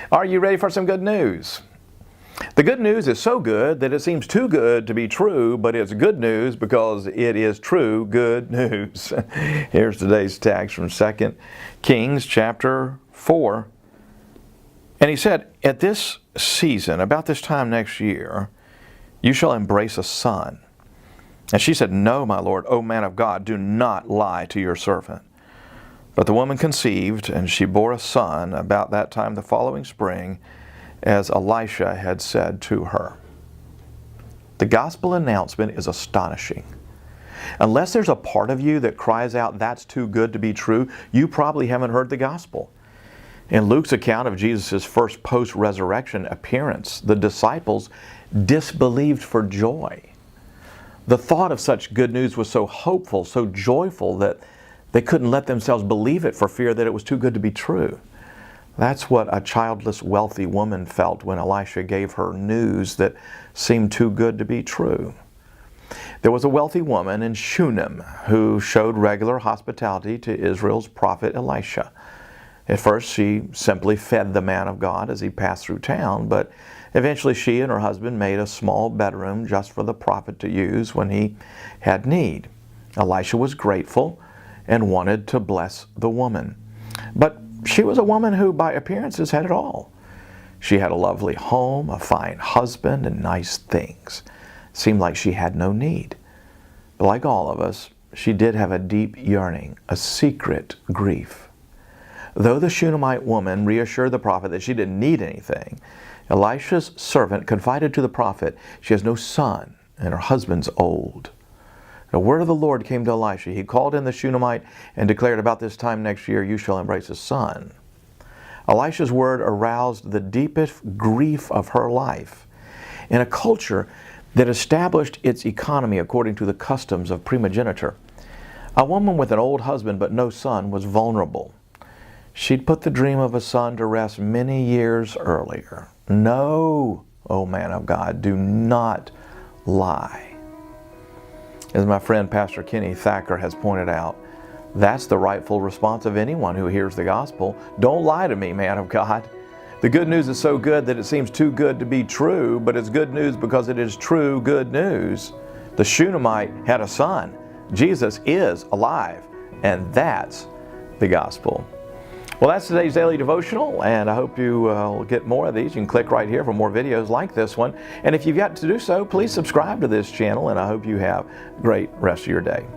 Are you ready for some good news? The good news is so good that it seems too good to be true, but it's good news because it is true good news. Here's today's text from 2 Kings chapter 4. And he said, "At this season, about this time next year, you shall embrace a son." And she said, "No, my lord, O man of God, do not lie to your servant." But the woman conceived, and she bore a son about that time the following spring, as Elisha had said to her. The gospel announcement is astonishing. Unless there's a part of you that cries out, "That's too good to be true," you probably haven't heard the gospel. In Luke's account of Jesus' first post-resurrection appearance, the disciples disbelieved for joy. The thought of such good news was so hopeful, so joyful, that they couldn't let themselves believe it for fear that it was too good to be true. That's what a childless, wealthy woman felt when Elisha gave her news that seemed too good to be true. There was a wealthy woman in Shunem who showed regular hospitality to Israel's prophet Elisha. At first, she simply fed the man of God as he passed through town, but eventually she and her husband made a small bedroom just for the prophet to use when he had need. Elisha was grateful and wanted to bless the woman. But she was a woman who, by appearances, had it all. She had a lovely home, a fine husband, and nice things. Seemed like she had no need. But like all of us, she did have a deep yearning, a secret grief. Though the Shunammite woman reassured the prophet that she didn't need anything, Elisha's servant confided to the prophet she has no son and her husband's old. The word of the Lord came to Elisha. He called in the Shunammite and declared, "About this time next year you shall embrace a son." Elisha's word aroused the deepest grief of her life. In a culture that established its economy according to the customs of primogeniture, a woman with an old husband but no son was vulnerable. She'd put the dream of a son to rest many years earlier. No, O man of God, do not lie. As my friend Pastor Kenny Thacker has pointed out, that's the rightful response of anyone who hears the gospel. Don't lie to me, man of God. The good news is so good that it seems too good to be true, but it's good news because it is true good news. The Shunammite had a son. Jesus is alive, and that's the gospel. Well, that's today's daily devotional, and I hope you will get more of these. You can click right here for more videos like this one. And if you've yet to do so, please subscribe to this channel, and I hope you have a great rest of your day.